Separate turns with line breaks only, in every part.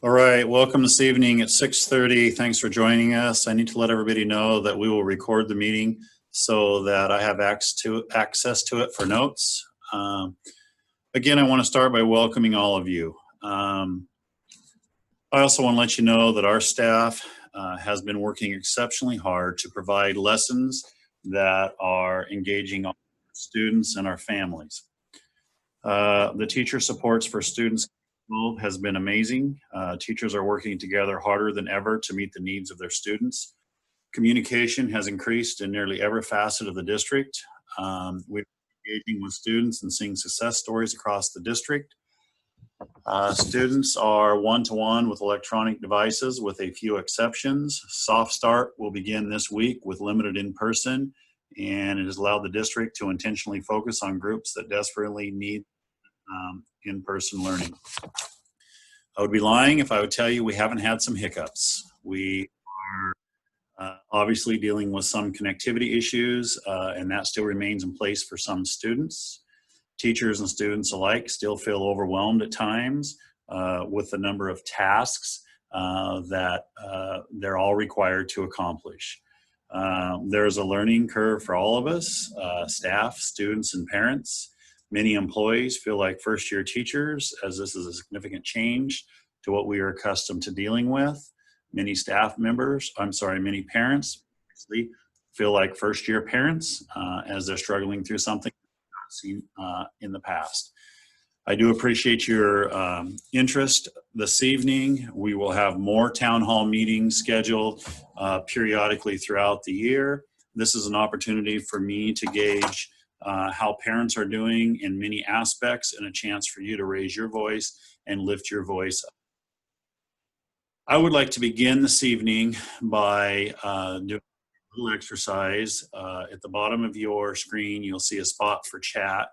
All right, welcome this evening at 6:30. Thanks for joining us. I need to let everybody know that we will record the meeting so that I have access to it for notes. Again, I want to start by welcoming all of you. I also want to let you know that our staff has been working exceptionally hard to provide lessons that are engaging our students and our families. The teacher supports for students has been amazing. Teachers are working together harder than ever to meet the needs of their students. Communication has increased in nearly every facet of the district. We're engaging with students and seeing success stories across the district. Students are one-to-one with electronic devices with a few exceptions. Soft Start will begin this week with limited in-person, and it has allowed the district to intentionally focus on groups that desperately need in-person learning. I would be lying if I would tell you we haven't had some hiccups. We are obviously dealing with some connectivity issues, and that still remains in place for some students. Teachers and students alike still feel overwhelmed at times with the number of tasks that they're all required to accomplish. There's a learning curve for all of us, staff, students, and parents. Many employees feel like first-year teachers, as this is a significant change to what we are accustomed to dealing with. Many many parents actually feel like first-year parents as they're struggling through something seen in the past. I do appreciate your interest this evening. We will have more town hall meetings scheduled periodically throughout the year. This is an opportunity for me to gauge how parents are doing in many aspects and a chance for you to raise your voice and lift your voice up. I would like to begin this evening by doing a little exercise. At the bottom of your screen, you'll see a spot for chat.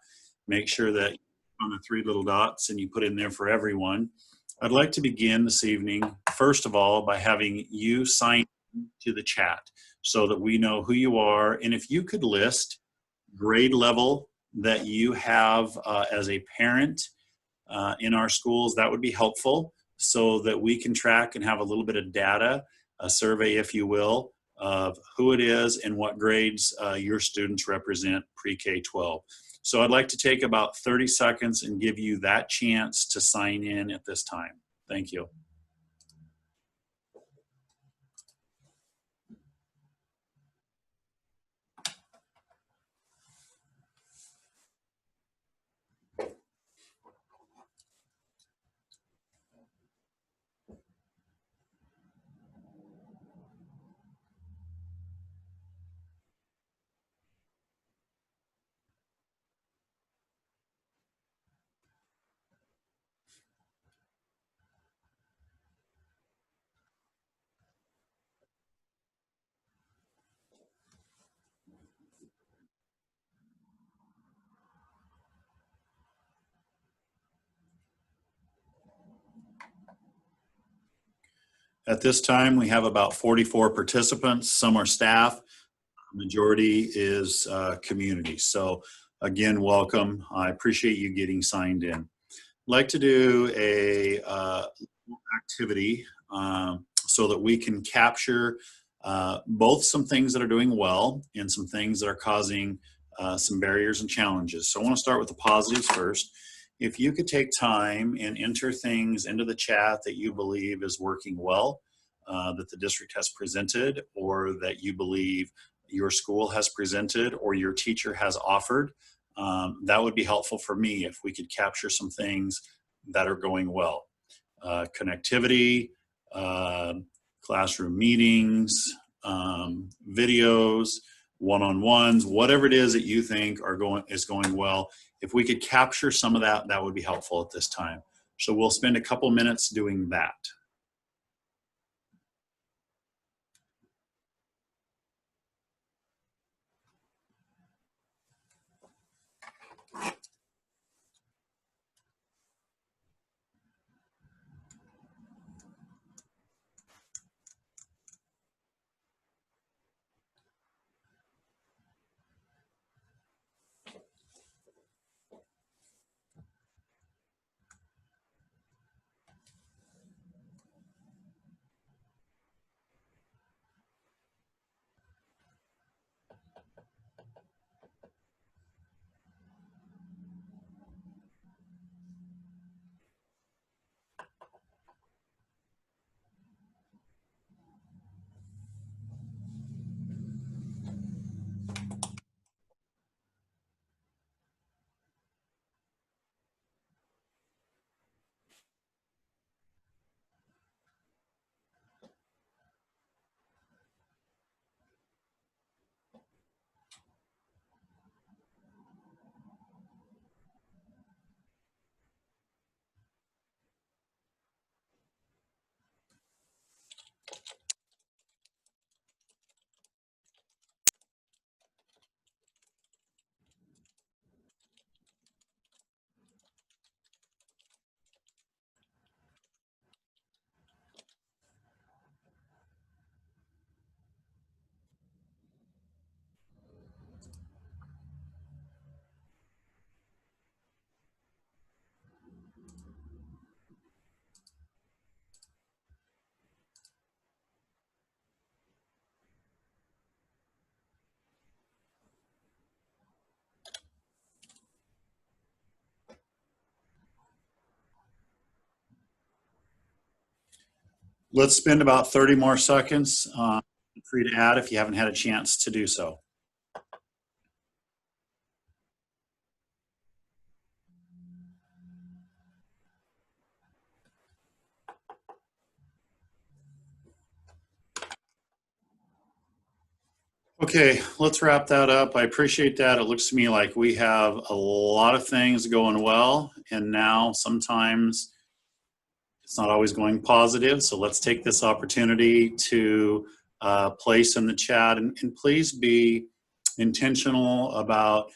Make sure that on the three little dots and you put in there for everyone. I'd like to begin this evening, first of all, by having you sign to the chat so that we know who you are. And if you could list grade level that you have as a parent in our schools, that would be helpful so that we can track and have a little bit of data, a survey, if you will, of who it is and what grades your students represent pre-K-12. So I'd like to take about 30 seconds and give you that chance to sign in at this time. Thank you. At this time, we have about 44 participants. Some are staff, majority is community. So again, welcome. I appreciate you getting signed in. I'd like to do a activity so that we can capture both some things that are doing well and some things that are causing some barriers and challenges. So I want to start with the positives first. If you could take time and enter things into the chat that you believe is working well, that the district has presented, or that you believe your school has presented or your teacher has offered, that would be helpful for me if we could capture some things that are going well. Connectivity, classroom meetings, videos, one-on-ones, whatever it is that you think is going well. If we could capture some of that, that would be helpful at this time. So we'll spend a couple minutes doing that. Let's spend about 30 more seconds. Free to add if you haven't had a chance to do so. Okay, let's wrap that up. I appreciate that. It looks to me like we have a lot of things going well, and now sometimes it's not always going positive. So let's take this opportunity to place in the chat, and please be intentional about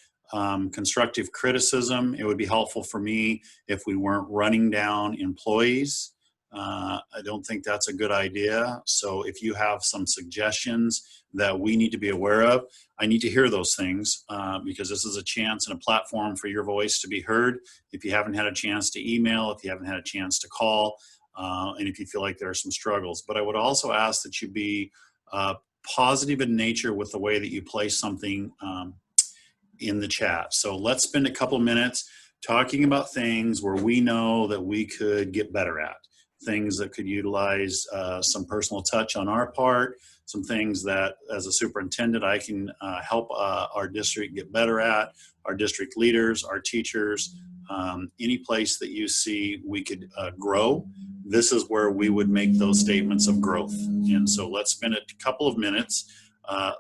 constructive criticism. It would be helpful for me if we weren't running down employees. I don't think that's a good idea. So if you have some suggestions that we need to be aware of, I need to hear those things because this is a chance and a platform for your voice to be heard. If you haven't had a chance to email, if you haven't had a chance to call, and if you feel like there are some struggles. But I would also ask that you be positive in nature with the way that you place something in the chat. So let's spend a couple minutes talking about things where we know that we could get better at, things that could utilize some personal touch on our part, some things that as a superintendent I can help our district get better at, our district leaders, our teachers, any place that you see we could grow. This is where we would make those statements of growth. And so let's spend a couple of minutes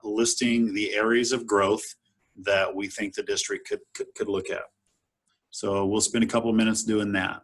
listing the areas of growth that we think the district could look at. So we'll spend a couple of minutes doing that.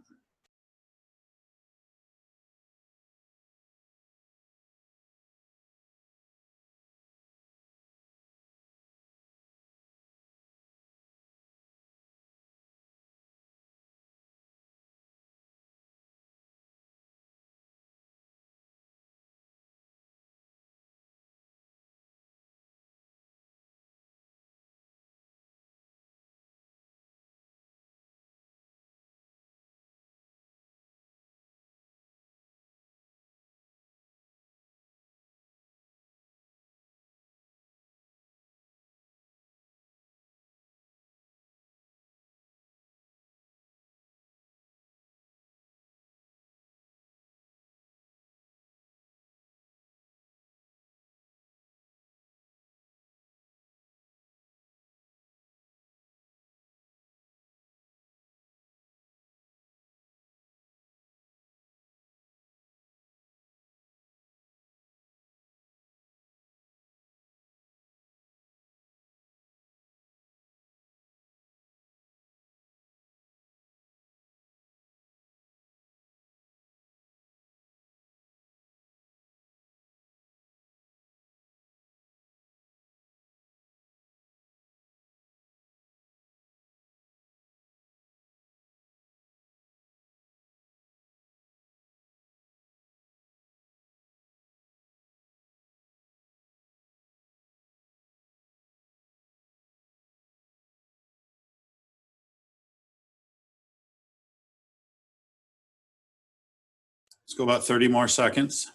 Let's go about 30 more seconds.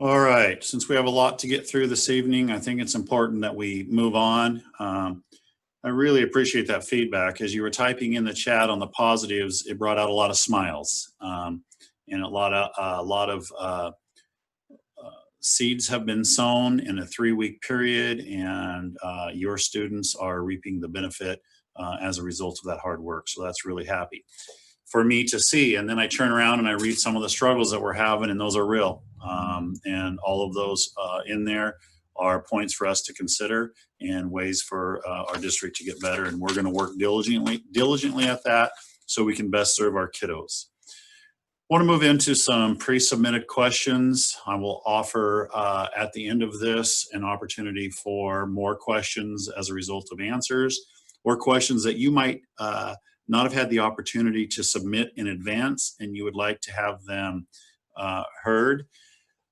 All right, since we have a lot to get through this evening, I think it's important that we move on. I really appreciate that feedback. As you were typing in the chat on the positives, it brought out a lot of smiles, and a lot of seeds have been sown in a 3-week period, and your students are reaping the benefit as a result of that hard work. So that's really happy for me to see. And then I turn around and I read some of the struggles that we're having, and those are real. And all of those in there are points for us to consider and ways for our district to get better. And we're going to work diligently at that so we can best serve our kiddos. I want to move into some pre-submitted questions. I will offer at the end of this an opportunity for more questions as a result of answers, or questions that you might not have had the opportunity to submit in advance and you would like to have them heard.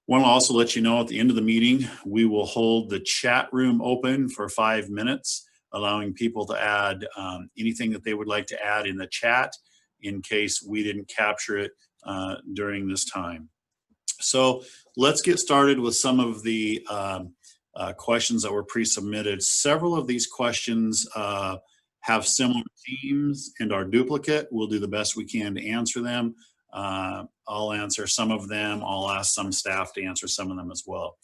I want to also let you know at the end of the meeting, we will hold the chat room open for 5 minutes, allowing people to add anything that they would like to add in the chat in case we didn't capture it during this time. So let's get started with some of the questions that were pre-submitted. Several of these questions have similar themes and are duplicate. We'll do the best we can to answer them. I'll answer some of them. I'll ask some staff to answer some of them as well.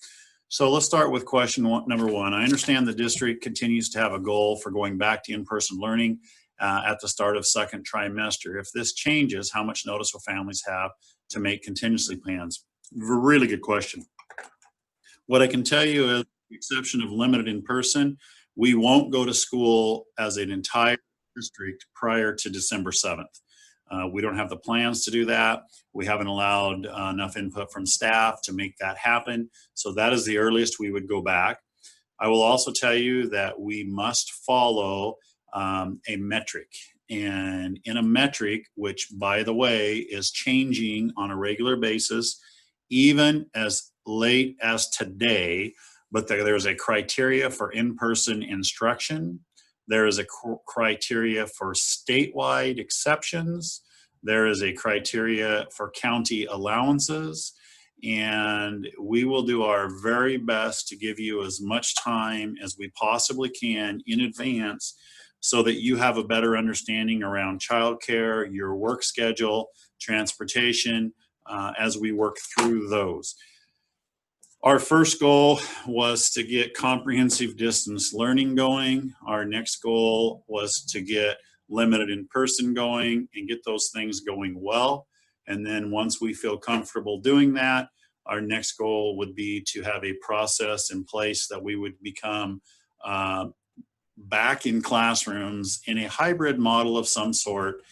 So let's start with question number one. I understand the district continues to have a goal for going back to in-person learning at the start of second trimester. If this changes, how much notice will families have to make contingency plans? Really good question. What I can tell you is, with the exception of limited in-person, we won't go to school as an entire district prior to December 7th. We don't have the plans to do that. We haven't allowed enough input from staff to make that happen. So that is the earliest we would go back. I will also tell you that we must follow a metric. And in a metric, which by the way is changing on a regular basis, even as late as today, but there's a criteria for in-person instruction. There is a criteria for statewide exceptions. There is a criteria for county allowances. And we will do our very best to give you as much time as we possibly can in advance so that you have a better understanding around childcare, your work schedule, transportation, as we work through those. Our first goal was to get comprehensive distance learning going. Our next goal was to get limited in-person going and get those things going well. And then once we feel comfortable doing that, our next goal would be to have a process in place that we would become back in classrooms in a hybrid model of some sort.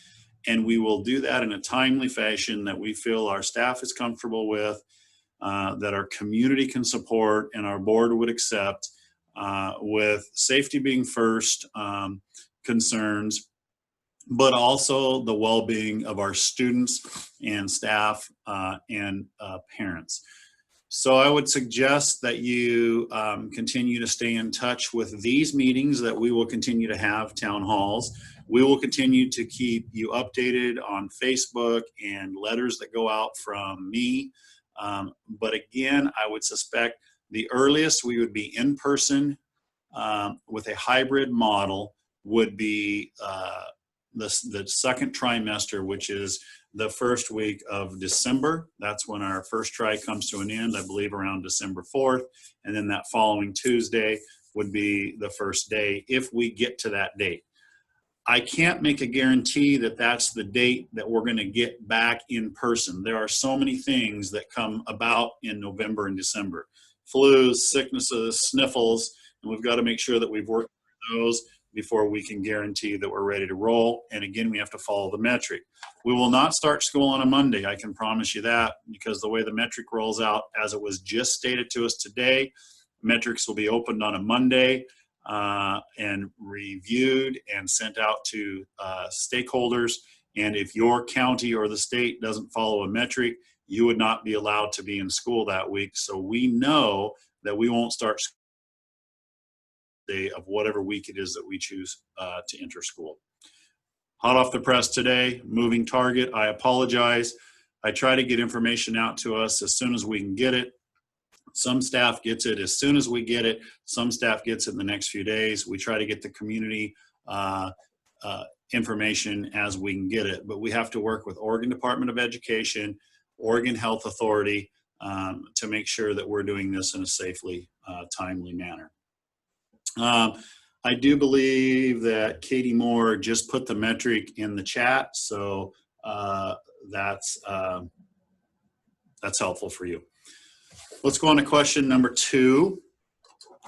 And we will do that in a timely fashion that we feel our staff is comfortable with, that our community can support and our board would accept, with safety being first concerns, but also the well-being of our students and staff and parents. So I would suggest that you continue to stay in touch with these meetings that we will continue to have, town halls. We will continue to keep you updated on Facebook and letters that go out from me. But again, I would suspect the earliest we would be in person with a hybrid model would be the second trimester, which is the first week of December. That's when our first tri comes to an end, I believe around December 4th. And then that following Tuesday would be the first day if we get to that date. I can't make a guarantee that that's the date that we're going to get back in person. There are so many things that come about in November and December. Flus, sicknesses, sniffles, and we've got to make sure that we've worked through those before we can guarantee that we're ready to roll. And again, we have to follow the metric. We will not start school on a Monday, I can promise you that, because the way the metric rolls out, as it was just stated to us today, metrics will be opened on a Monday and reviewed and sent out to stakeholders. And if your county or the state doesn't follow a metric, you would not be allowed to be in school that week. So we know that we won't start day of whatever week it is that we choose to enter school. Hot off the press today, moving target. I apologize. I try to get information out to us as soon as we can get it. Some staff gets it as soon as we get it. Some staff gets it in the next few days. We try to get the community information as we can get it, but we have to work with Oregon Department of Education, Oregon Health Authority to make sure that we're doing this in a safely, timely manner. I do believe that Katie Moore just put the metric in the chat, so that's helpful for you. Let's go on to question number 2.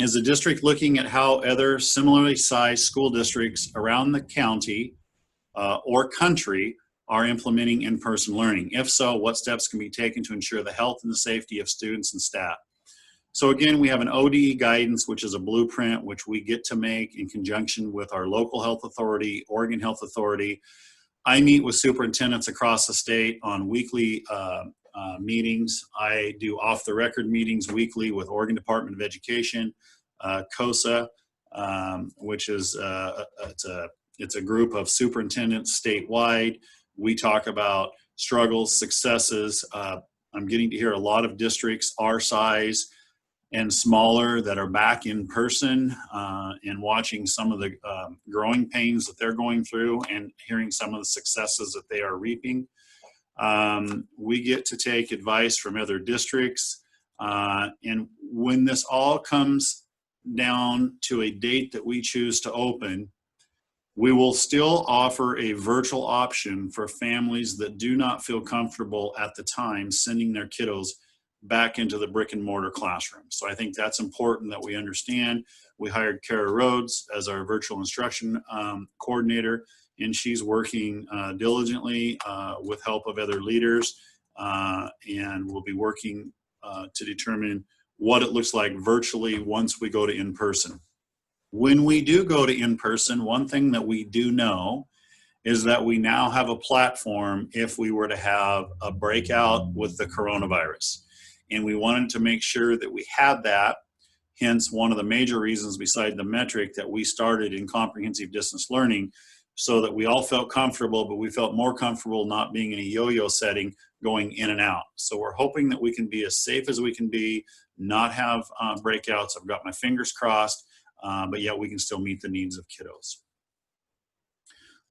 is the district looking at how other similarly sized school districts around the county or country are implementing in-person learning? If so, what steps can be taken to ensure the health and the safety of students and staff? So again, we have an ODE guidance, which is a blueprint, which we get to make in conjunction with our local health authority, Oregon Health Authority. I meet with superintendents across the state on weekly meetings. I do off-the-record meetings weekly with Oregon Department of Education, COSA, which is it's a group of superintendents statewide. We talk about struggles, successes. I'm getting to hear a lot of districts our size and smaller that are back in person and watching some of the growing pains that they're going through and hearing some of the successes that they are reaping. We get to take advice from other districts. And when this all comes down to a date that we choose to open, we will still offer a virtual option for families that do not feel comfortable at the time sending their kiddos back into the brick and mortar classroom. So I think that's important that we understand. We hired Kara Rhodes as our virtual instruction coordinator, and she's working diligently with help of other leaders, and we'll be working to determine what it looks like virtually once we go to in-person. When we do go to in-person, one thing that we do know is that we now have a platform if we were to have a breakout with the coronavirus. And we wanted to make sure that we had that, hence one of the major reasons beside the metric that we started in comprehensive distance learning, so that we all felt comfortable, but we felt more comfortable not being in a yo-yo setting going in and out. So we're hoping that we can be as safe as we can be, not have breakouts. I've got my fingers crossed, but yet we can still meet the needs of kiddos.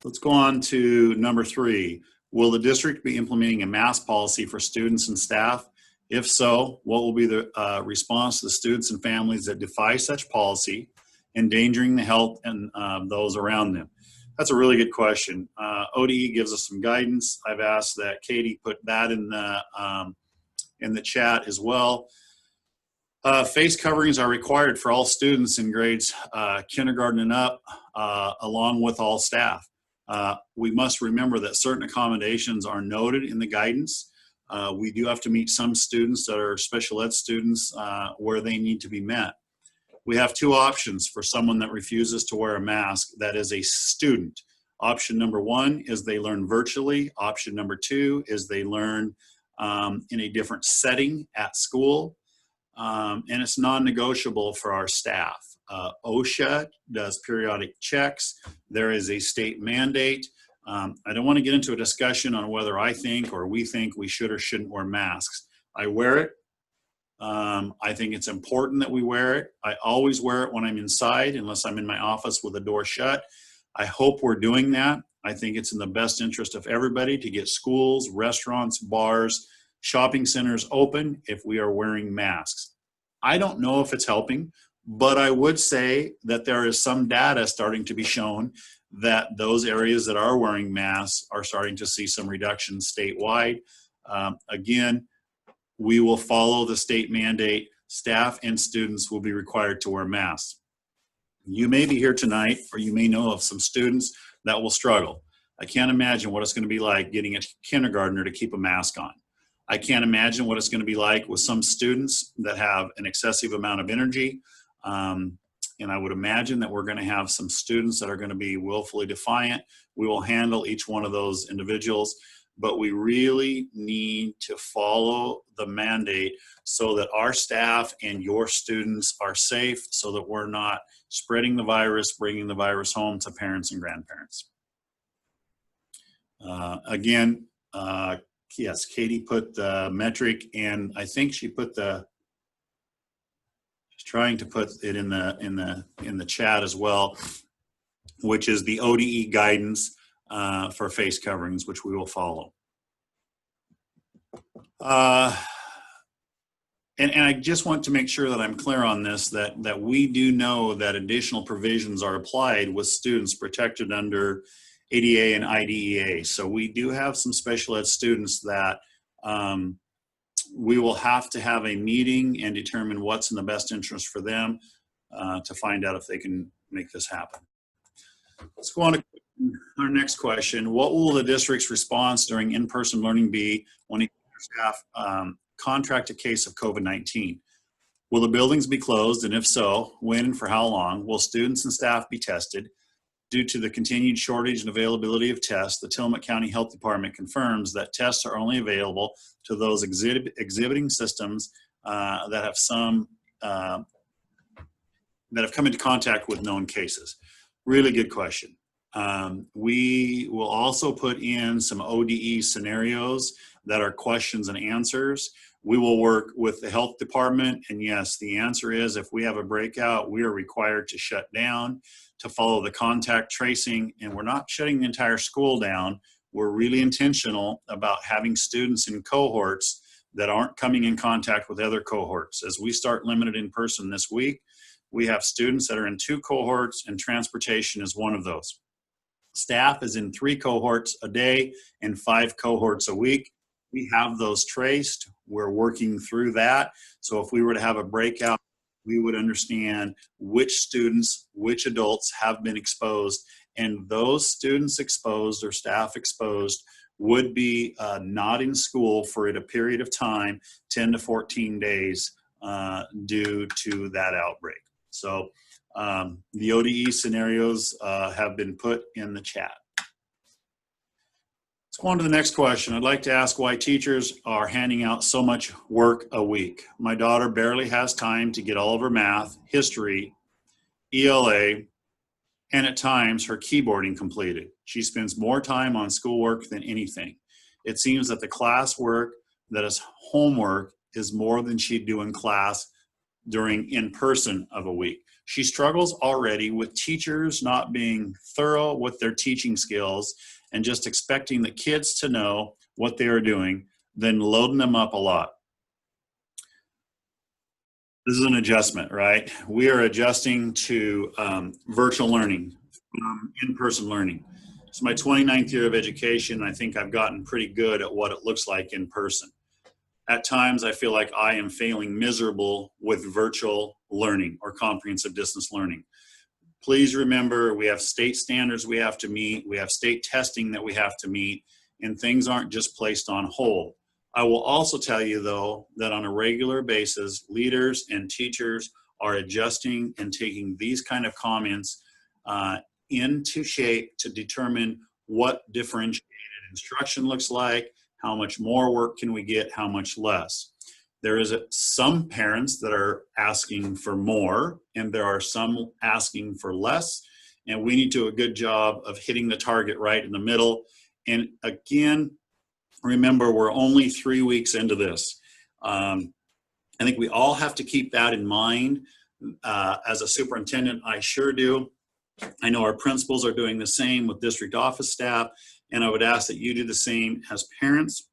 Let's go on to number 3. Will the district be implementing a mask policy for students and staff? If so, what will be the response to the students and families that defy such policy, endangering the health and those around them? That's a really good question. ODE gives us some guidance. I've asked that Katie put that in the chat as well. Face coverings are required for all students in grades kindergarten and up, along with all staff. We must remember that certain accommodations are noted in the guidance. We do have to meet some students that are special ed students where they need to be met. We have 2 options for someone that refuses to wear a mask that is a student. Option number 1 is they learn virtually. Option number 2 is they learn in a different setting at school. And it's non-negotiable for our staff. OSHA does periodic checks. There is a state mandate. I don't want to get into a discussion on whether I think or we think we should or shouldn't wear masks. I wear it. I think it's important that we wear it. I always wear it when I'm inside, unless I'm in my office with the door shut. I hope we're doing that. I think it's in the best interest of everybody to get schools, restaurants, bars, shopping centers open if we are wearing masks. I don't know if it's helping, but I would say that there is some data starting to be shown that those areas that are wearing masks are starting to see some reductions statewide. Again, we will follow the state mandate. Staff and students will be required to wear masks. You may be here tonight, or you may know of some students that will struggle. I can't imagine what it's going to be like getting a kindergartner to keep a mask on. I can't imagine what it's going to be like with some students that have an excessive amount of energy. And I would imagine that we're going to have some students that are going to be willfully defiant. We will handle each one of those individuals, but we really need to follow the mandate so that our staff and your students are safe, so that we're not spreading the virus, bringing the virus home to parents and grandparents. Again, yes, Katie put the metric, and I think she put she's trying to put it in the chat as well, which is the ODE guidance for face coverings, which we will follow. And I just want to make sure that I'm clear on this, that we do know that additional provisions are applied with students protected under ADA and IDEA. So we do have some special ed students that we will have to have a meeting and determine what's in the best interest for them. to find out if they can make this happen. Let's go on to our next question. What will the district's response during in-person learning be when staff contract a case of COVID-19? Will the buildings be closed, and if so, when and for how long? Will students and staff be tested? Due to the continued shortage and availability of tests, the Tillamook County Health Department confirms that tests are only available to those exhibiting systems that have come into contact with known cases. Really good question. We will also put in some ODE scenarios that are questions and answers. We will work with the health department, and yes, the answer is if we have a breakout, we are required to shut down, to follow the contact tracing, and we're not shutting the entire school down. We're really intentional about having students in cohorts that aren't coming in contact with other cohorts. As we start limited in person this week, we have students that are in 2 cohorts, and transportation is one of those. Staff is in 3 cohorts a day and 5 cohorts a week. We have those traced. We're working through that. So if we were to have a breakout, we would understand which students, which adults have been exposed, and those students exposed or staff exposed would be not in school for a period of time, 10 to 14 days due to that outbreak. So the ODE scenarios have been put in the chat. Let's go on to the next question. I'd like to ask why teachers are handing out so much work a week. My daughter barely has time to get all of her math, history, ELA, and at times her keyboarding completed. She spends more time on schoolwork than anything. It seems that the classwork that is homework is more than she'd do in class during in-person of a week. She struggles already with teachers not being thorough with their teaching skills and just expecting the kids to know what they are doing, then loading them up a lot. This is an adjustment, right? We are adjusting to virtual learning, in-person learning. It's my 29th year of education. I think I've gotten pretty good at what it looks like in person. At times, I feel like I am failing miserable with virtual learning or comprehensive distance learning. Please remember, we have state standards we have to meet, we have state testing that we have to meet, and things aren't just placed on hold. I will also tell you, though, that on a regular basis, leaders and teachers are adjusting and taking these kind of comments into shape to determine what differentiated instruction looks like, how much more work can we get, how much less. There is some parents that are asking for more, and there are some asking for less, and we need to do a good job of hitting the target right in the middle. And again, remember, we're only 3 weeks into this. I think we all have to keep that in mind. As a superintendent, I sure do. I know our principals are doing the same with district office staff, and I would ask that you do the same as parents.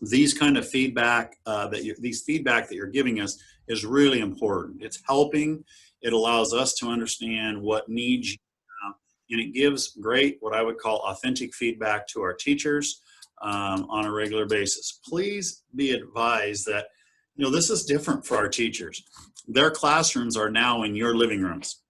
These kind of feedback that you're giving us is really important. It's helping. It allows us to understand what needs you have, and it gives great, what I would call authentic feedback to our teachers on a regular basis. Please be advised that, you know, this is different for our teachers. Their classrooms are now in your living rooms,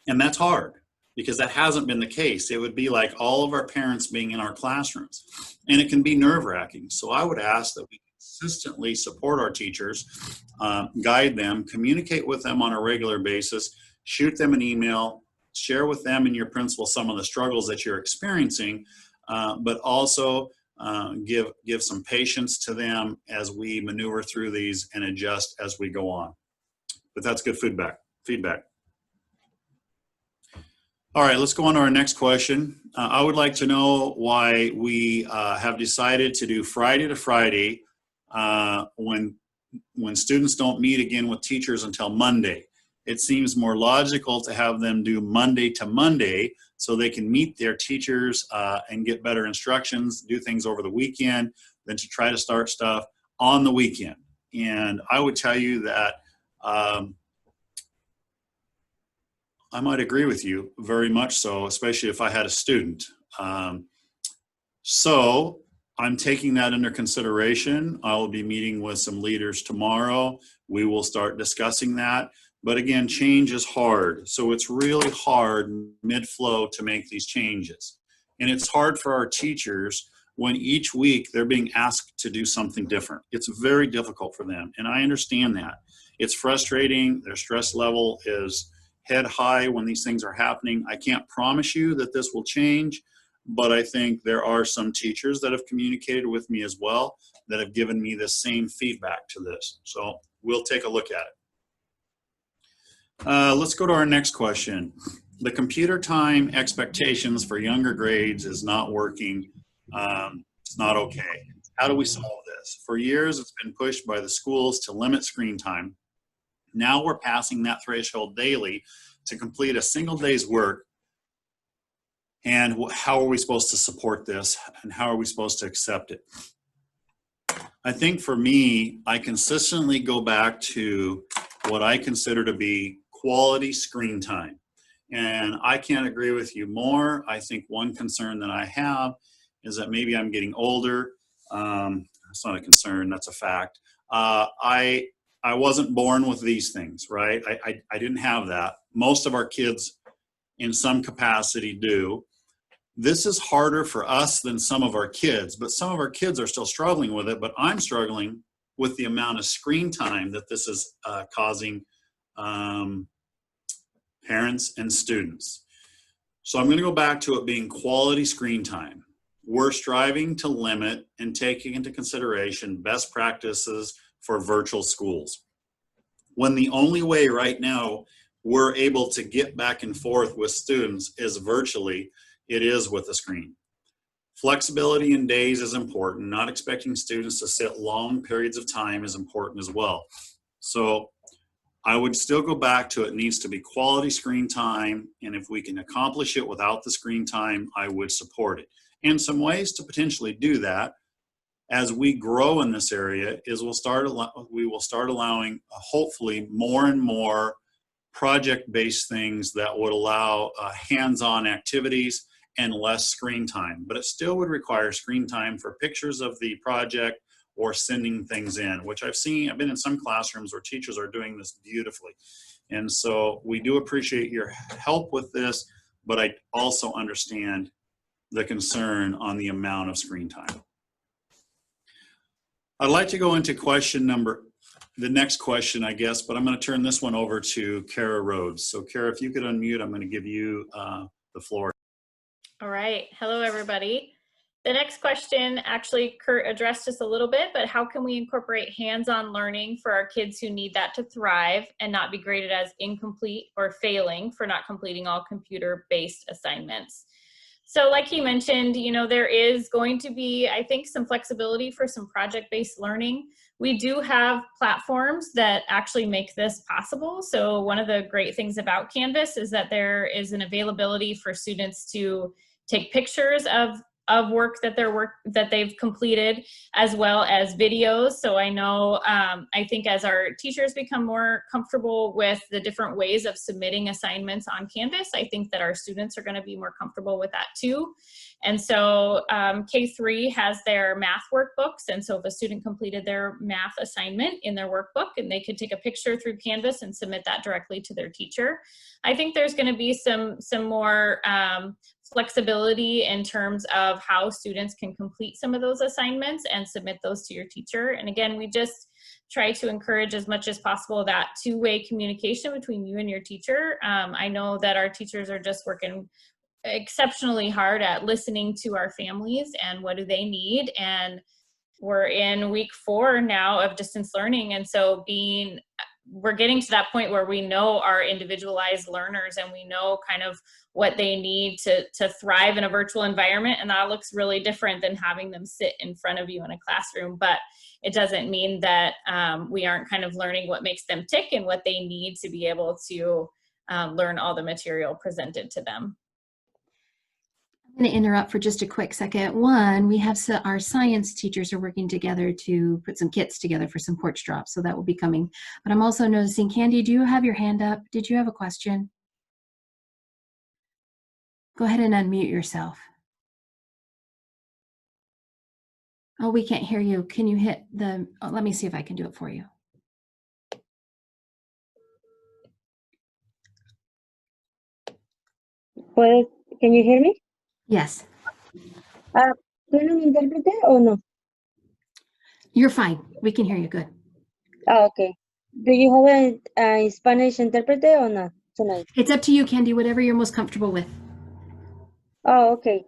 and that's hard, because that hasn't been the case. It would be like all of our parents being in our classrooms, and it can be nerve-wracking. So I would ask that we consistently support our teachers, guide them, communicate with them on a regular basis, shoot them an email, share with them and your principal some of the struggles that you're experiencing, but also give some patience to them as we maneuver through these and adjust as we go on. But that's good feedback. All right, let's go on to our next question. I would like to know why we have decided to do Friday to Friday when students don't meet again with teachers until Monday. It seems more logical to have them do Monday to Monday so they can meet their teachers and get better instructions, do things over the weekend, than to try to start stuff on the weekend. And I would tell you that I might agree with you very much so, especially if I had a student. So I'm taking that under consideration. I will be meeting with some leaders tomorrow. We will start discussing that. But again, change is hard. So it's really hard mid-flow to make these changes. And it's hard for our teachers when each week they're being asked to do something different. It's very difficult for them. And I understand that. It's frustrating. Their stress level is head high when these things are happening. I can't promise you that this will change, but I think there are some teachers that have communicated with me as well that have given me the same feedback to this. So we'll take a look at it. Let's go to our next question. The computer time expectations for younger grades is not working. It's not okay. How do we solve this? For years, it's been pushed by the schools to limit screen time. Now we're passing that threshold daily to complete a single day's work. And how are we supposed to support this? And how are we supposed to accept it? I think for me, I consistently go back to what I consider to be quality screen time. And I can't agree with you more. I think one concern that I have is that maybe I'm getting older. That's not a concern, that's a fact. I wasn't born with these things, right? I didn't have that. Most of our kids in some capacity do. This is harder for us than some of our kids, but some of our kids are still struggling with it, but I'm struggling with the amount of screen time that this is causing parents and students. So I'm going to go back to it being quality screen time. We're striving to limit and taking into consideration best practices for virtual schools. When the only way right now we're able to get back and forth with students is virtually, it is with a screen. Flexibility in days is important. Not expecting students to sit long periods of time is important as well. So I would still go back to it needs to be quality screen time, and if we can accomplish it without the screen time, I would support it. And some ways to potentially do that as we grow in this area is we will start allowing hopefully more and more project-based things that would allow hands-on activities and less screen time. But it still would require screen time for pictures of the project or sending things in, which I've been in some classrooms where teachers are doing this beautifully. And so we do appreciate your help with this, but I also understand the concern on the amount of screen time. I'd like to go into the next question, I guess, but I'm going to turn this one over to Kara Rhodes. So Kara, if you could unmute, I'm going to give you the floor.
All right. Hello, everybody. The next question, actually, Curt addressed this a little bit, but how can we incorporate hands-on learning for our kids who need that to thrive and not be graded as incomplete or failing for not completing all computer-based assignments? So like he mentioned, there is going to be, I think, some flexibility for some project-based learning. We do have platforms that actually make this possible. So one of the great things about Canvas is that there is an availability for students to take pictures of work that they've completed, as well as videos. So I know, I think as our teachers become more comfortable with the different ways of submitting assignments on Canvas, I think that our students are going to be more comfortable with that too. And so K3 has their math workbooks. And so if a student completed their math assignment in their workbook and they could take a picture through Canvas and submit that directly to their teacher, I think there's going to be some more flexibility in terms of how students can complete some of those assignments and submit those to your teacher. And again, we just try to encourage as much as possible that two-way communication between you and your teacher. I know that our teachers are just working exceptionally hard at listening to our families and what do they need. And we're in week 4 now of distance learning. And so we're getting to that point where we know our individualized learners and we know kind of what they need to thrive in a virtual environment. And that looks really different than having them sit in front of you in a classroom. But it doesn't mean that we aren't kind of learning what makes them tick and what they need to be able to learn all the material presented to them.
I'm going to interrupt for just a quick second. One, we have our science teachers are working together to put some kits together for some porch drops, so that will be coming. But I'm also noticing, Candy, do you have your hand up? Did you have a question? Go ahead and unmute yourself. Oh, we can't hear you. Can you hit let me see if I can do it for you.
Can you hear me?
Yes,
¿Tiene un intérprete o no?
you're fine. We can hear you good.
Okay. Do you have a Spanish interpreter or not tonight?
It's up to you, Candy, whatever you're most comfortable with.
Oh, okay.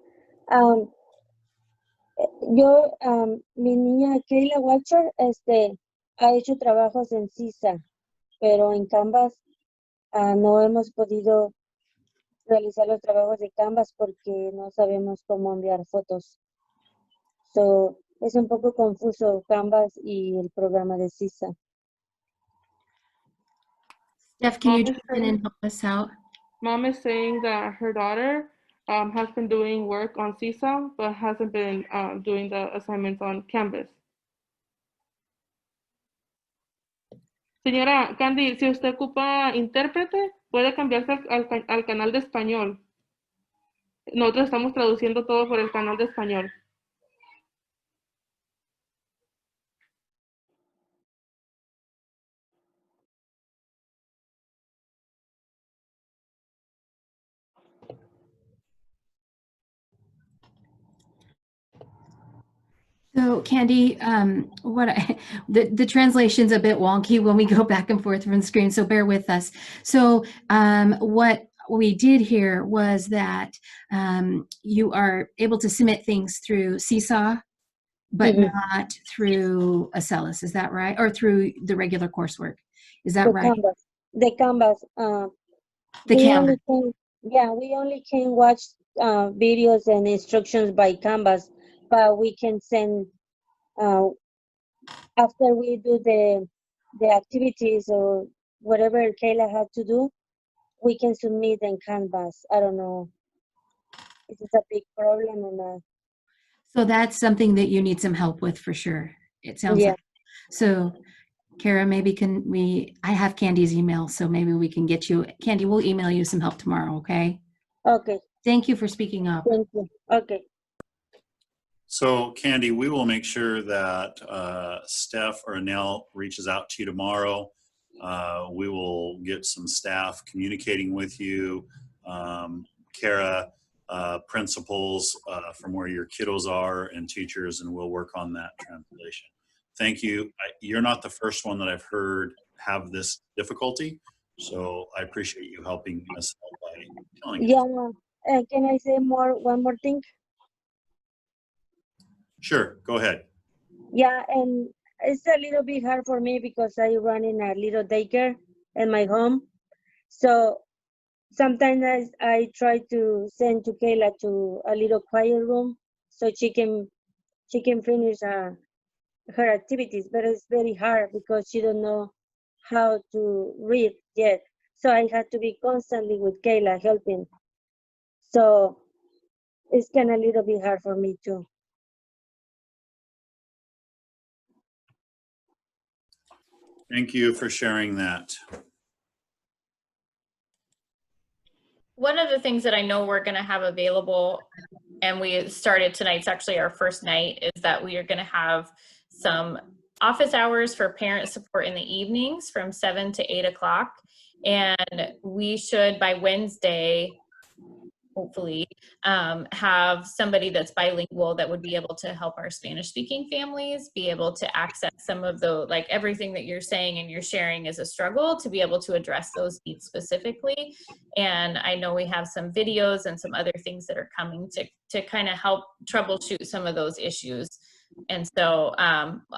Mi niña Kayla Watcher, ha hecho trabajos en CISA, pero en Canvas no hemos podido realizar los trabajos de Canvas porque no sabemos cómo enviar fotos. So, es un poco confuso Canvas y el programa de CISA.
Steph, can you
Mom is
jump in and help us out?
Mom is saying that her daughter has been doing work on CISA, but hasn't been doing the assignments on Canvas. Señora Candy, si usted ocupa intérprete, puede cambiarse al canal de español. Nosotros estamos traduciendo todo por el canal de español.
So Candy, the translation's a bit wonky when we go back and forth from the screen, so bear with us. So what we did here was that you are able to submit things through Seesaw, but not through Acellus, is that right? Or through the regular coursework, is that right?
The Canvas.
The Canvas.
We only can watch videos and instructions by Canvas, but we can send after we do the activities or whatever Kayla had to do, we can submit in Canvas. I don't know if it's a big problem or not.
So that's something that you need some help with for sure. It sounds
Yeah.
like. So Kara, maybe I have Candy's email, so maybe we can get you, Candy, we'll email you some help tomorrow, okay?
Okay.
Thank you for speaking up.
Thank you. Okay.
So Candy, we will make sure that Steph or Nell reaches out to you tomorrow. We will get some staff communicating with you. Kara, principals from where your kiddos are and teachers, and we'll work on that translation. Thank you. You're not the first one that I've heard have this difficulty, so I appreciate you helping us out by telling us.
Yeah. Can I say one more thing?
Sure, go ahead.
Yeah, and it's a little bit hard for me because I run in a little daycare in my home. So sometimes I try to send to Kayla to a little quiet room so she can finish her activities, but it's very hard because she don't know how to read yet. So I have to be constantly with Kayla helping. So it's kind of a little bit hard for me too.
Thank you for sharing that.
One of the things that I know we're going to have available, and we started tonight's actually our first night, is that we are going to have some office hours for parent support in the evenings from 7 to 8 o'clock. And we should, by Wednesday, hopefully, have somebody that's bilingual that would be able to help our Spanish speaking families be able to access some of the, like everything that you're saying and you're sharing is a struggle, to be able to address those needs specifically. And I know we have some videos and some other things that are coming to kind of help troubleshoot some of those issues. And so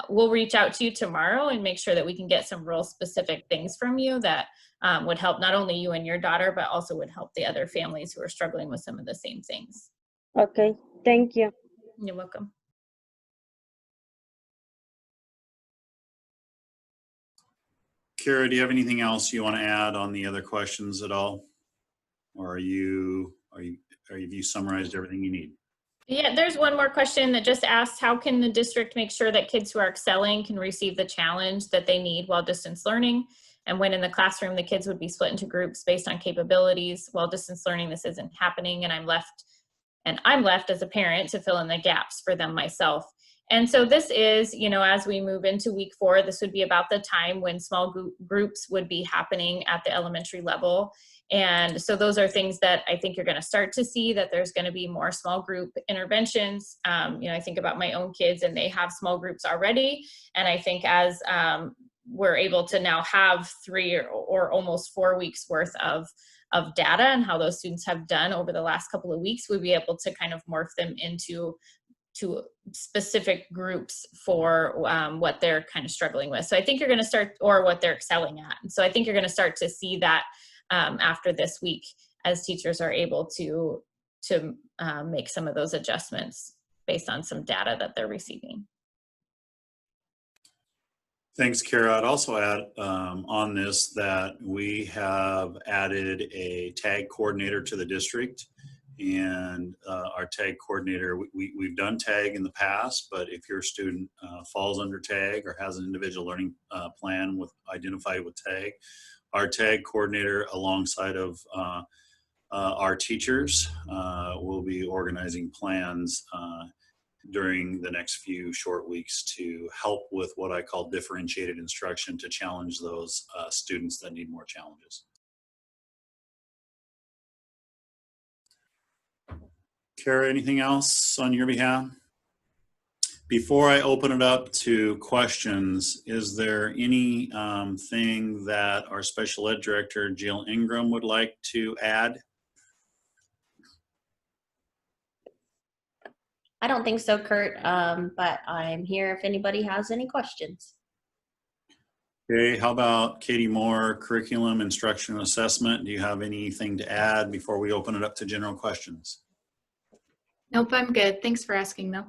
we'll reach out to you tomorrow and make sure that we can get some real specific things from you that would help not only you and your daughter, but also would help the other families who are struggling with some of the same things.
Okay, thank you.
You're welcome.
Kara, do you have anything else you want to add on the other questions at all? Or have you summarized everything you need?
Yeah, there's one more question that just asked, how can the district make sure that kids who are excelling can receive the challenge that they need while distance learning? And when in the classroom, the kids would be split into groups based on capabilities. While distance learning, this isn't happening, and I'm left as a parent to fill in the gaps for them myself. And so this is, you know, as we move into week 4, this would be about the time when small groups would be happening at the elementary level. And so those are things that I think you're going to start to see, that there's going to be more small group interventions. You know, I think about my own kids, and they have small groups already. And I think as we're able to now have 3 or almost 4 weeks worth of data and how those students have done over the last couple of weeks, we'll be able to kind of morph them into specific groups for what they're kind of struggling with. So I think you're going to start, or what they're excelling at. And so I think you're going to start to see that after this week, as teachers are able to make some of those adjustments based on some data that they're receiving.
Thanks, Kara. I'd also add on this that we have added a tag coordinator to the district. And our tag coordinator, we've done tag in the past, but if your student falls under tag or has an individual learning plan identified with tag, our tag coordinator alongside of our teachers will be organizing plans during the next few short weeks to help with what I call differentiated instruction, to challenge those students that need more challenges. Kara, anything else on your behalf? Before I open it up to questions, is there any thing that our special ed director, Jill Ingram, would like to add?
I don't think so, Curt, but I'm here if anybody has any questions.
Okay, how about Katie Moore, curriculum, instruction, and assessment? Do you have anything to add before we open it up to general questions?
Nope, I'm good. Thanks for asking, though.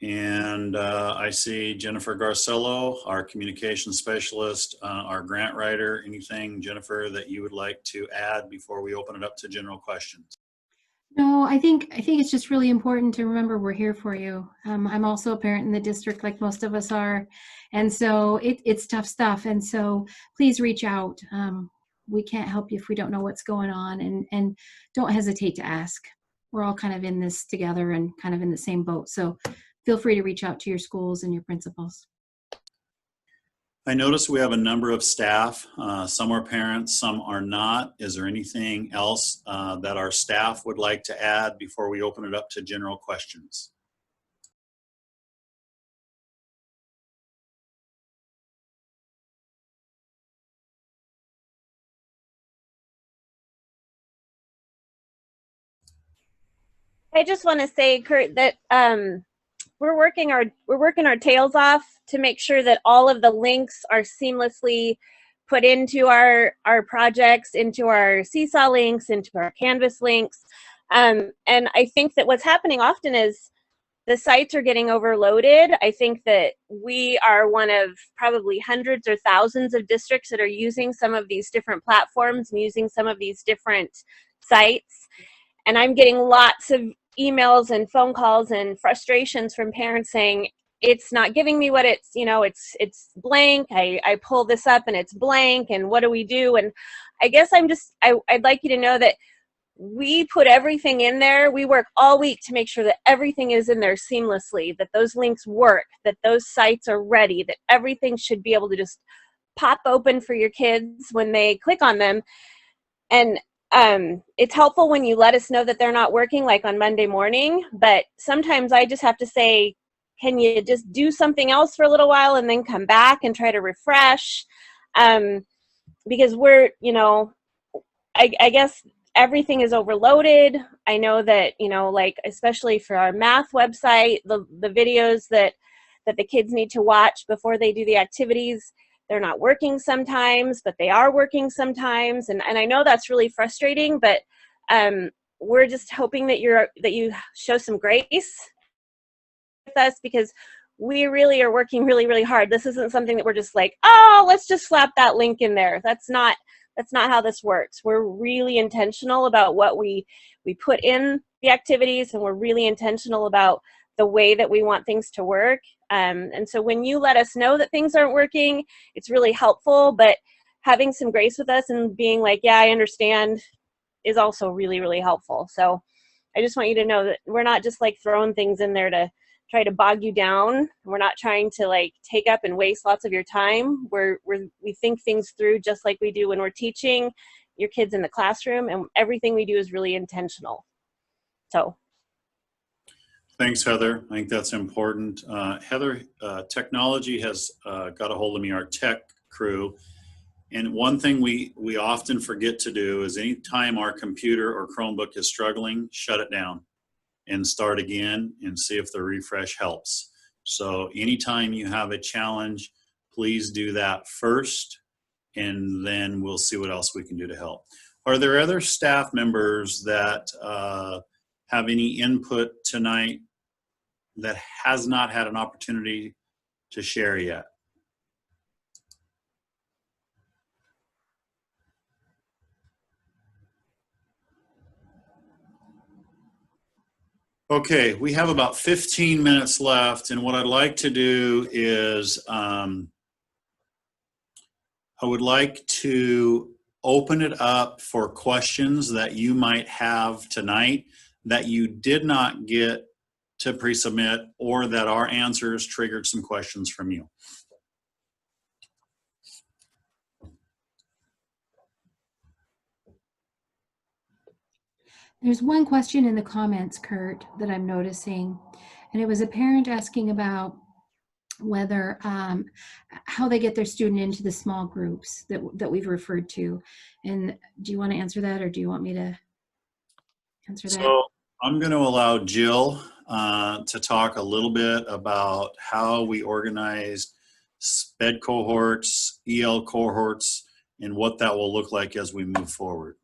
And I see Jennifer Garcello, our communication specialist, our grant writer. Anything, Jennifer, that you would like to add before we open it up to general questions?
No, I think it's just really important to remember we're here for you. I'm also a parent in the district, like most of us are, and so it's tough stuff. And so please reach out. We can't help you if we don't know what's going on, and don't hesitate to ask. We're all kind of in this together and kind of in the same boat. So feel free to reach out to your schools and your principals.
I notice we have a number of staff. Some are parents, some are not. Is there anything else that our staff would like to add before we open it up to general questions?
I just want to say, Curt, that we're working our tails off to make sure that all of the links are seamlessly put into our projects, into our Seesaw links, into our Canvas links. And I think that what's happening often is the sites are getting overloaded. I think that we are one of probably hundreds or thousands of districts that are using some of these different platforms and using some of these different sites. And I'm getting lots of emails and phone calls and frustrations from parents saying, it's not giving me what it's, you know, it's blank. I pull this up and it's blank, and what do we do? And I guess I'd like you to know that we put everything in there. We work all week to make sure that everything is in there seamlessly, that those links work, that those sites are ready, that everything should be able to just pop open for your kids when they click on them. And it's helpful when you let us know that they're not working, like on Monday morning, but sometimes I just have to say, can you just do something else for a little while and then come back and try to refresh? Because we're, you know, I guess everything is overloaded. I know that, you know, like, especially for our math website, the videos that the kids need to watch before they do the activities, they're not working sometimes, but they are working sometimes. And I know that's really frustrating, but we're just hoping that you show some grace with us, because we really are working really, really hard. This isn't something that we're just like, oh, let's just slap that link in there. That's not how this works. We're really intentional about what we put in the activities, and we're really intentional about the way that we want things to work. And so when you let us know that things aren't working, it's really helpful, but having some grace with us and being like, yeah, I understand, is also really, really helpful. So I just want you to know that we're not just like throwing things in there to try to bog you down. We're not trying to like take up and waste lots of your time. We think things through just like we do when we're teaching your kids in the classroom, and everything we do is really intentional. So.
Thanks, Heather. I think that's important. Heather, technology has got a hold of me, our tech crew. And one thing we often forget to do is anytime our computer or Chromebook is struggling, shut it down and start again and see if the refresh helps. So anytime you have a challenge, please do that first, and then we'll see what else we can do to help. Are there other staff members that have any input tonight that has not had an opportunity to share yet? Okay, we have about 15 minutes left, and what I'd like to do is I would like to open it up for questions that you might have tonight that you did not get to pre-submit, or that our answers triggered some questions from you.
There's one question in the comments, Curt, that I'm noticing, and it was a parent asking about whether how they get their student into the small groups that we've referred to. And do you want to answer that, or do you want me to answer that?
So I'm going to allow Jill to talk a little bit about how we organize SPED cohorts, EL cohorts, and what that will look like as we move forward.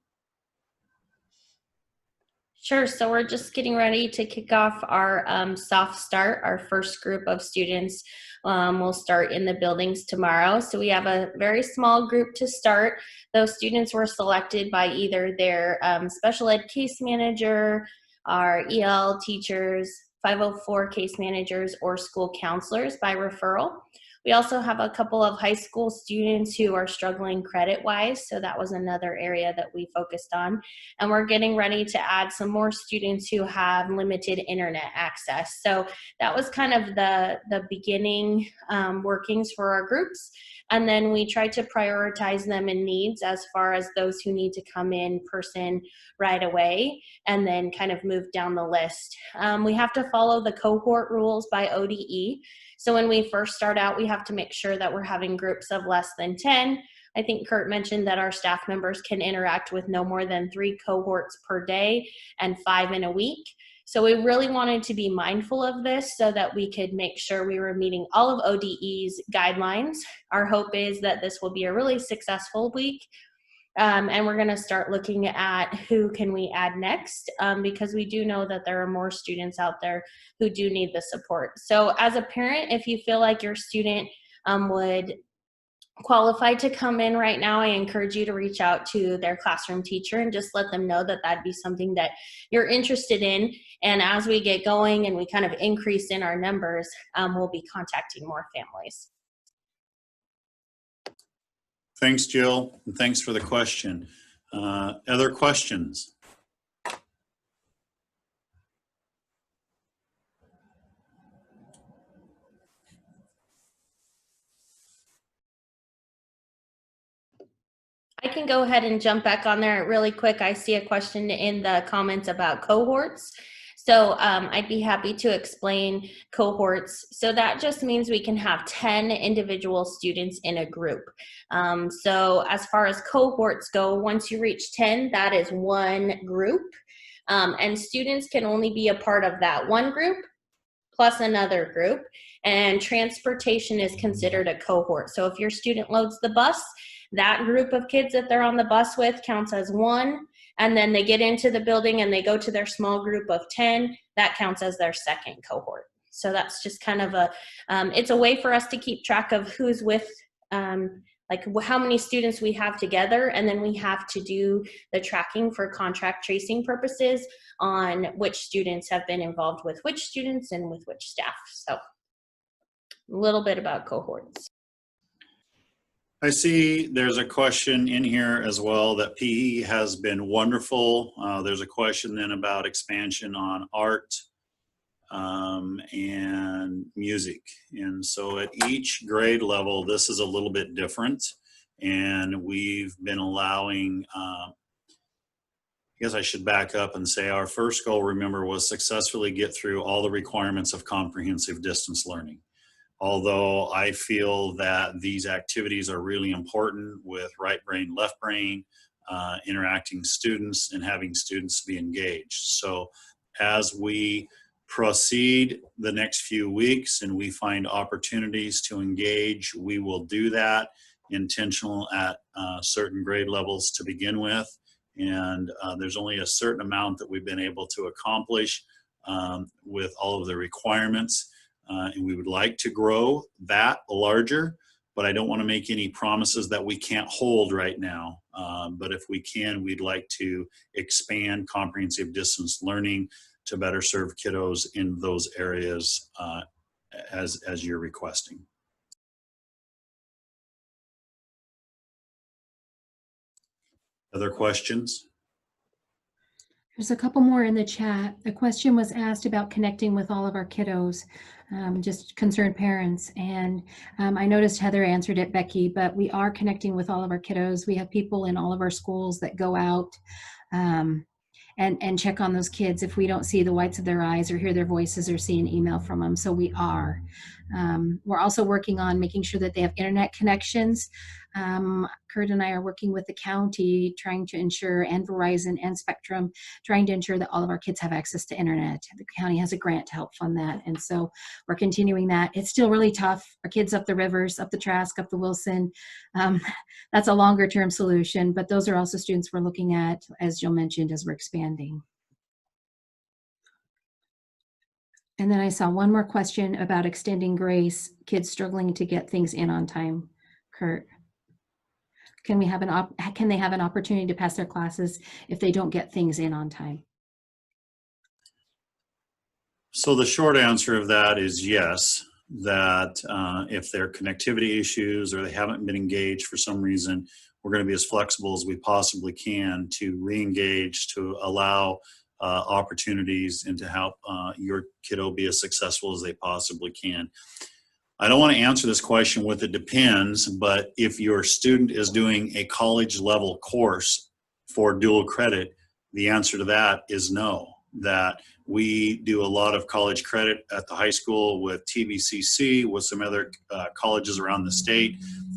Sure. So we're just getting ready to kick off our soft start. Our first group of students will start in the buildings tomorrow. So we have a very small group to start. Those students were selected by either their special ed case manager, our EL teachers, 504 case managers, or school counselors by referral. We also have a couple of high school students who are struggling credit-wise, so that was another area that we focused on. And we're getting ready to add some more students who have limited internet access. So that was kind of the beginning workings for our groups. And then we try to prioritize them in needs as far as those who need to come in person right away, and then kind of move down the list. We have to follow the cohort rules by ODE. So when we first start out, we have to make sure that we're having groups of less than 10. I think Curt mentioned that our staff members can interact with no more than 3 cohorts per day and 5 in a week. So we really wanted to be mindful of this so that we could make sure we were meeting all of ODE's guidelines. Our hope is that this will be a really successful week. And we're going to start looking at who can we add next, because we do know that there are more students out there who do need the support. So as a parent, if you feel like your student would qualify to come in right now, I encourage you to reach out to their classroom teacher and just let them know that that'd be something that you're interested in. And as we get going and we kind of increase in our numbers, we'll be contacting more families.
Thanks, Jill, and thanks for the question. Other questions?
I can go ahead and jump back on there really quick. I see a question in the comments about cohorts. So I'd be happy to explain cohorts. So that just means we can have 10 individual students in a group. So as far as cohorts go, once you reach 10, that is one group. And students can only be a part of that one group plus another group. And transportation is considered a cohort. So if your student loads the bus, that group of kids that they're on the bus with counts as one. And then they get into the building and they go to their small group of 10, that counts as their second cohort. So that's just kind of a, it's a way for us to keep track of who's with, like how many students we have together, and then we have to do the tracking for contract tracing purposes on which students have been involved with which students and with which staff. So a little bit about cohorts.
I see there's a question in here as well that PE has been wonderful. There's a question then about expansion on art. and music. And so at each grade level, this is a little bit different. And we've been allowing, I guess I should back up and say our first goal, remember, was successfully get through all the requirements of comprehensive distance learning. Although I feel that these activities are really important with right brain, left brain, interacting students and having students be engaged. So as we proceed the next few weeks and we find opportunities to engage, we will do that intentional at certain grade levels to begin with. And there's only a certain amount that we've been able to accomplish with all of the requirements. And we would like to grow that larger, but I don't want to make any promises that we can't hold right now. But if we can, we'd like to expand comprehensive distance learning to better serve kiddos in those areas as you're requesting. Other questions?
There's a couple more in the chat. A question was asked about connecting with all of our kiddos, just concerned parents. And I noticed Heather answered it, Becky, but we are connecting with all of our kiddos. We have people in all of our schools that go out and check on those kids if we don't see the whites of their eyes or hear their voices or see an email from them. So we are. We're also working on making sure that they have internet connections. Curt and I are working with the county trying to ensure, and Verizon and Spectrum, trying to ensure that all of our kids have access to internet. The county has a grant to help fund that. And so we're continuing that. It's still really tough. Our kids up the rivers, up the Trask, up the Wilson. That's a longer term solution, but those are also students we're looking at, as Jill mentioned, as we're expanding. And then I saw one more question about extending grace, kids struggling to get things in on time. Curt, can they have an opportunity to pass their classes if they don't get things in on time?
So the short answer of that is yes, that if there are connectivity issues or they haven't been engaged for some reason, we're going to be as flexible as we possibly can to re-engage, to allow opportunities and to help your kiddo be as successful as they possibly can. I don't want to answer this question with it depends, but if your student is doing a college level course for dual credit, the answer to that is no. That we do a lot of college credit at the high school with TVCC, with some other colleges around the state.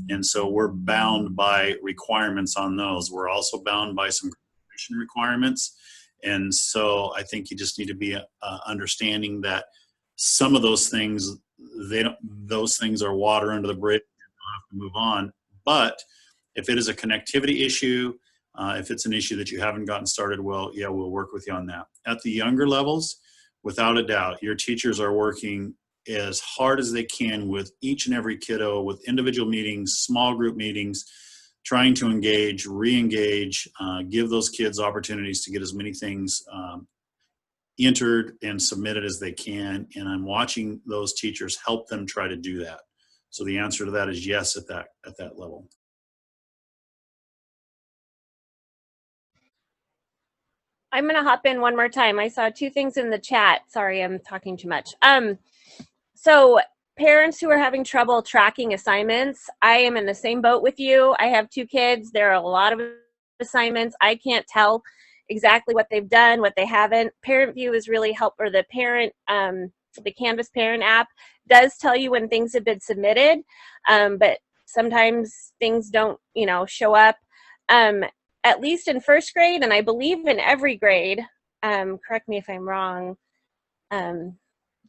And so we're bound by requirements on those. We're also bound by some graduation requirements. And so I think you just need to be understanding that some of those things, those things are water under the bridge. You'll have to move on. But if it is a connectivity issue, if it's an issue that you haven't gotten started, well, yeah, we'll work with you on that. At the younger levels, without a doubt, your teachers are working as hard as they can with each and every kiddo, with individual meetings, small group meetings, trying to engage, re-engage, give those kids opportunities to get as many things entered and submitted as they can. And I'm watching those teachers help them try to do that. So the answer to that is yes at that level.
I'm going to hop in one more time. I saw two things in the chat. Sorry, I'm talking too much. So parents who are having trouble tracking assignments, I am in the same boat with you. I have two kids. There are a lot of assignments. I can't tell exactly what they've done, what they haven't. Parent View is really helpful. The parent, the Canvas Parent app does tell you when things have been submitted, but sometimes things don't, show up. At least in first grade, and I believe in every grade, correct me if I'm wrong,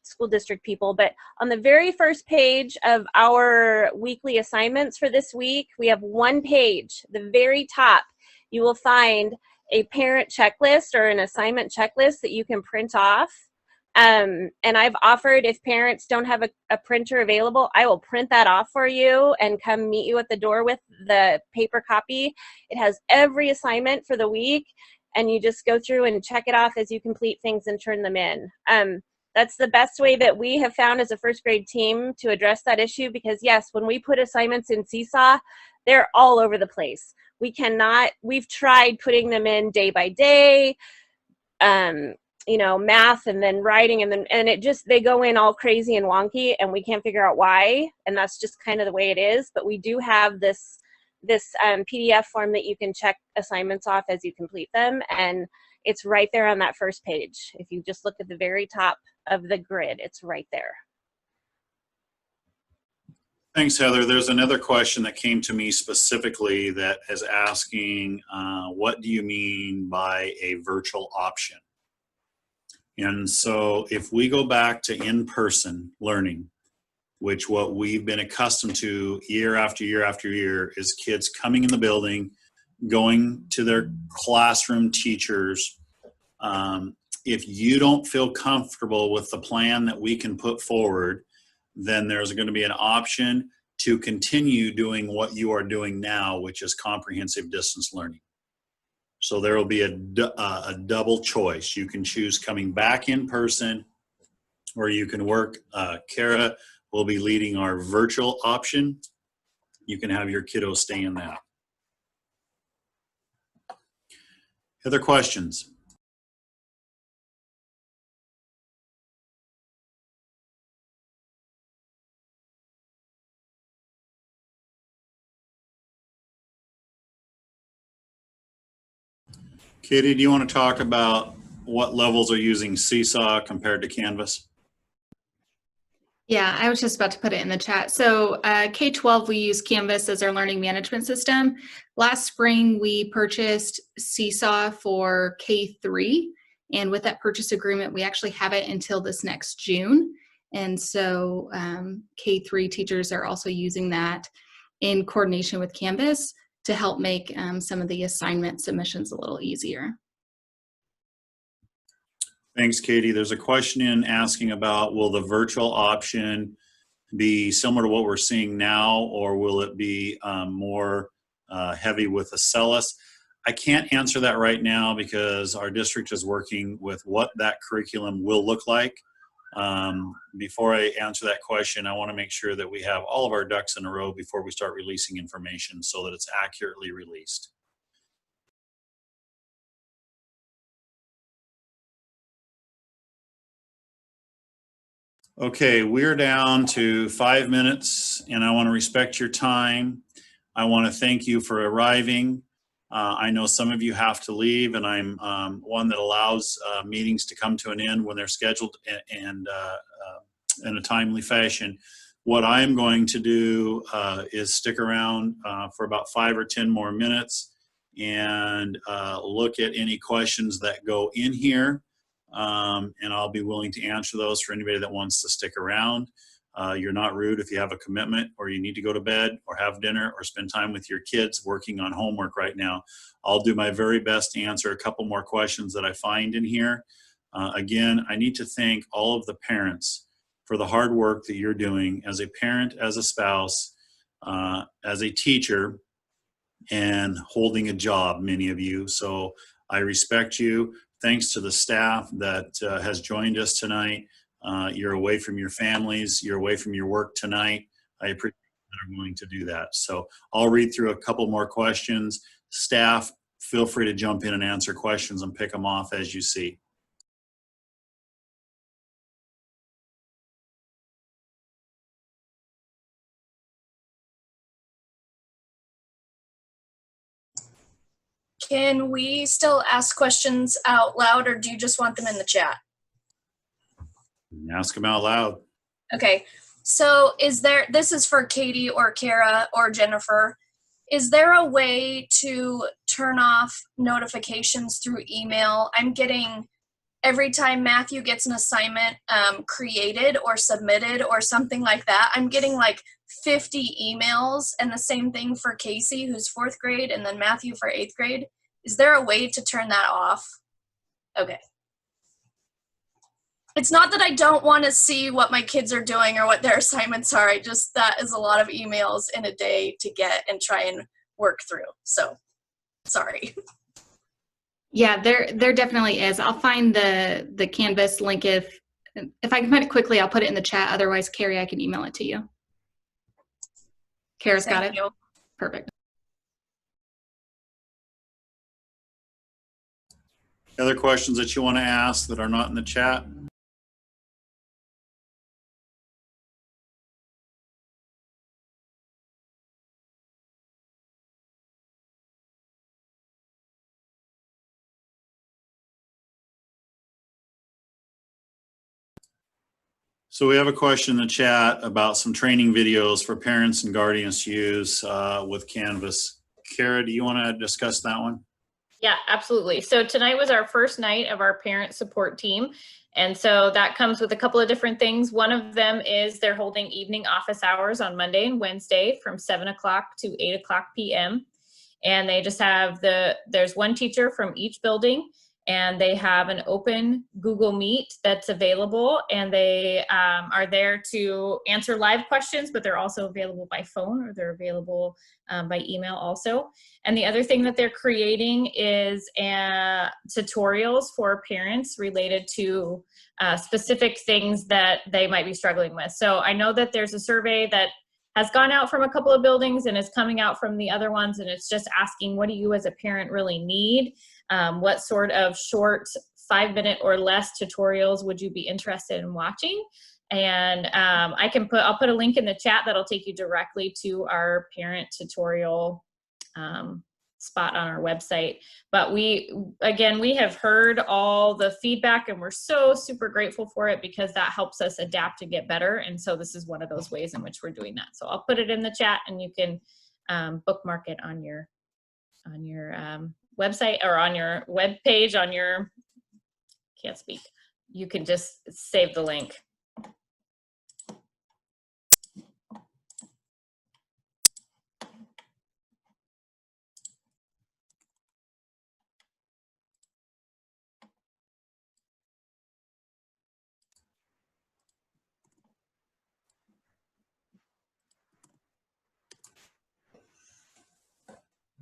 school district people, but on the very first page of our weekly assignments for this week, we have one page. The very top, you will find a parent checklist or an assignment checklist that you can print off. And I've offered, if parents don't have a printer available, I will print that off for you and come meet you at the door with the paper copy. It has every assignment for the week, and you just go through and check it off as you complete things and turn them in. That's the best way that we have found as a first grade team to address that issue, because yes, when we put assignments in Seesaw, they're all over the place. We've tried putting them in day by day, you know, math and then writing, and it just, they go in all crazy and wonky, and we can't figure out why, and that's just kind of the way it is. But we do have this PDF form that you can check assignments off as you complete them, and it's right there on that first page. If you just look at the very top of the grid, it's right there.
Thanks, Heather. There's another question that came to me specifically that is asking, what do you mean by a virtual option? And so if we go back to in-person learning, which what we've been accustomed to year after year after year is kids coming in the building, going to their classroom teachers. If you don't feel comfortable with the plan that we can put forward, then there's going to be an option to continue doing what you are doing now, which is comprehensive distance learning. So there will be a double choice. You can choose coming back in person, or you can work. Kara will be leading our virtual option. You can have your kiddos stay in that. Other questions? Katie, do you want to talk about what levels are using Seesaw compared to Canvas?
Yeah, I was just about to put it in the chat. So K-12, we use Canvas as our learning management system. Last spring, we purchased Seesaw for K-3. And with that purchase agreement, we actually have it until this next June. And so K-3 teachers are also using that in coordination with Canvas to help make some of the assignment submissions a little easier.
Thanks, Katie. There's a question in asking about, will the virtual option be similar to what we're seeing now, or will it be more heavy with Acellus? I can't answer that right now because our district is working with what that curriculum will look like. Before I answer that question, I want to make sure that we have all of our ducks in a row before we start releasing information so that it's accurately released. Okay, we're down to 5 minutes, and I want to respect your time. I want to thank you for arriving. I know some of you have to leave, and I'm one that allows meetings to come to an end when they're scheduled and in a timely fashion. What I'm going to do is stick around for about 5 or 10 more minutes and look at any questions that go in here. And I'll be willing to answer those for anybody that wants to stick around. You're not rude if you have a commitment or you need to go to bed or have dinner or spend time with your kids working on homework right now. I'll do my very best to answer a couple more questions that I find in here. Again, I need to thank all of the parents for the hard work that you're doing as a parent, as a spouse, as a teacher, and holding a job, many of you. So I respect you. Thanks to the staff that has joined us tonight. You're away from your families. You're away from your work tonight. I appreciate that I'm willing to do that. So I'll read through a couple more questions. Staff, feel free to jump in and answer questions and pick them off as you see.
Can we still ask questions out loud, or do you just want them in the chat?
Ask them out loud.
Okay, so this is for Katie or Kara or Jennifer. Is there a way to turn off notifications through email? I'm getting, every time Matthew gets an assignment created or submitted or something like that, I'm getting like 50 emails, and the same thing for Casey, who's 4th grade, and then Matthew for 8th grade. Is there a way to turn that off? Okay. It's not that I don't want to see what my kids are doing or what their assignments are. That is a lot of emails in a day to get and try and work through. So, sorry.
Yeah, there definitely is. I'll find the Canvas link. If I can find it quickly, I'll put it in the chat. Otherwise, Carrie, I can email it to you. Kara's got it? Perfect.
Other questions that you want to ask that are not in the chat? So we have a question in the chat about some training videos for parents and guardians to use with Canvas. Kara, do you want to discuss that one?
Yeah, absolutely. So tonight was our first night of our parent support team. And so that comes with a couple of different things. One of them is they're holding evening office hours on Monday and Wednesday from 7 o'clock to 8 o'clock p.m. And they just have there's one teacher from each building, and they have an open Google Meet that's available, and they are there to answer live questions, but they're also available by phone, or they're available by email also. And the other thing that they're creating is tutorials for parents related to specific things that they might be struggling with. So I know that there's a survey that has gone out from a couple of buildings and is coming out from the other ones, and it's just asking, what do you as a parent really need? What sort of short 5-minute or less tutorials would you be interested in watching? And I'll put a link in the chat that'll take you directly to our parent tutorial spot on our website. But we have heard all the feedback, and we're so super grateful for it, because that helps us adapt to get better. And so this is one of those ways in which we're doing that. So I'll put it in the chat, and you can bookmark it on your website, or on your web page, on your, can't speak. You can just save the link.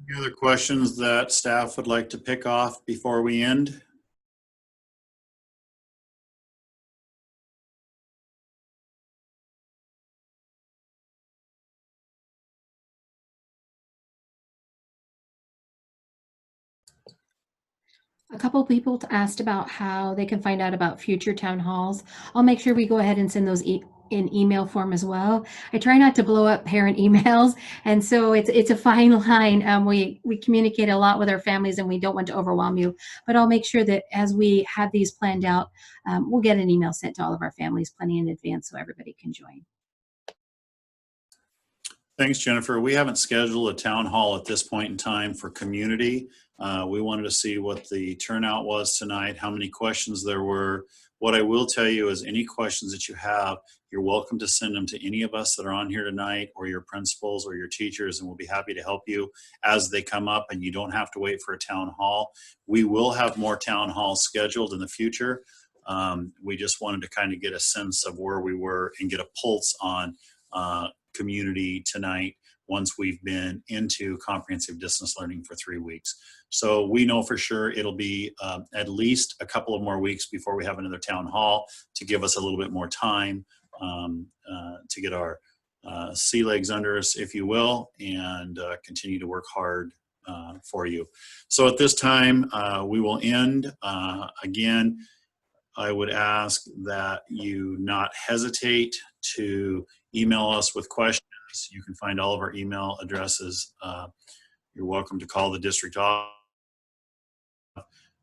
Any other questions that staff would like to pick off before we end?
A couple people asked about how they can find out about future town halls. I'll make sure we go ahead and send those in email form as well. I try not to blow up parent emails, and so it's a fine line. We communicate a lot with our families, and we don't want to overwhelm you. But I'll make sure that as we have these planned out, we'll get an email sent to all of our families plenty in advance so everybody can join.
Thanks, Jennifer. We haven't scheduled a town hall at this point in time for community. We wanted to see what the turnout was tonight, how many questions there were. What I will tell you is any questions that you have, you're welcome to send them to any of us that are on here tonight, or your principals or your teachers, and we'll be happy to help you as they come up, and you don't have to wait for a town hall. We will have more town halls scheduled in the future. We just wanted to kind of get a sense of where we were and get a pulse on community tonight once we've been into comprehensive distance learning for 3 weeks. So we know for sure it'll be at least a couple of more weeks before we have another town hall, to give us a little bit more time to get our sea legs under us, if you will, and continue to work hard for you. So at this time, we will end. Again, I would ask that you not hesitate to email us with questions. You can find all of our email addresses. You're welcome to call the district office.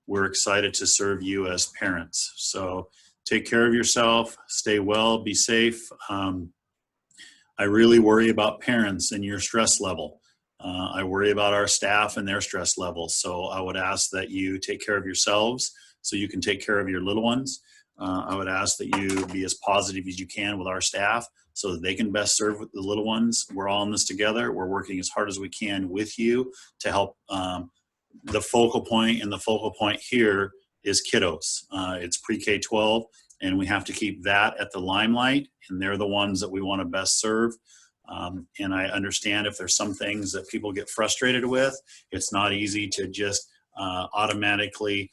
We're excited to serve you as parents. So take care of yourself, stay well, be safe. I really worry about parents and your stress level. I worry about our staff and their stress level. So I would ask that you take care of yourselves so you can take care of your little ones. I would ask that you be as positive as you can with our staff so that they can best serve the little ones. We're all in this together. We're working as hard as we can with you to help. The focal point, and the focal point here is kiddos. It's pre-K-12, and we have to keep that at the limelight, and they're the ones that we want to best serve. And I understand if there's some things that people get frustrated with, it's not easy to just automatically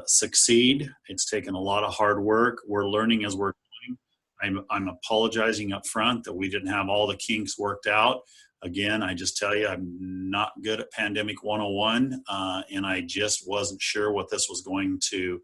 succeed. It's taken a lot of hard work. We're learning as we're going. I'm apologizing up front that we didn't have all the kinks worked out. Again, I just tell you, I'm not good at Pandemic 101, and I just wasn't sure what this was going to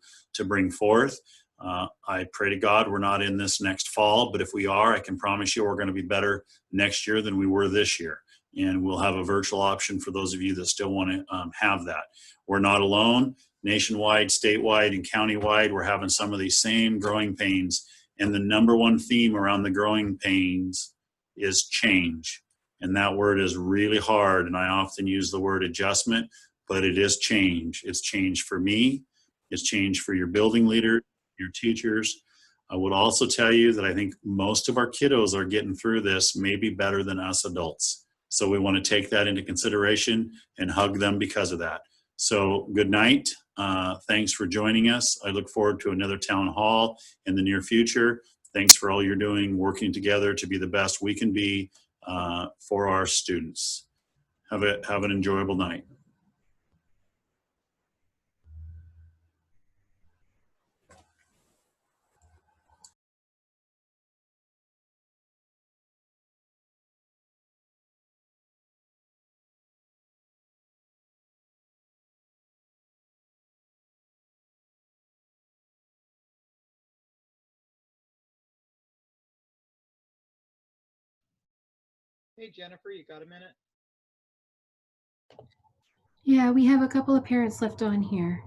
bring forth. I pray to God we're not in this next fall, but if we are, I can promise you we're going to be better next year than we were this year. And we'll have a virtual option for those of you that still want to have that. We're not alone. Nationwide, statewide, and countywide, we're having some of these same growing pains. And the number one theme around the growing pains is change. And that word is really hard. And I often use the word adjustment, but it is change. It's change for me. It's change for your building leader, your teachers. I would also tell you that I think most of our kiddos are getting through this maybe better than us adults. So we want to take that into consideration and hug them because of that. So good night. Thanks for joining us. I look forward to another town hall in the near future. Thanks for all you're doing, working together to be the best we can be for our students. Have an enjoyable night.
Hey, Jennifer, you got a minute?
Yeah, we have a couple of parents left on here.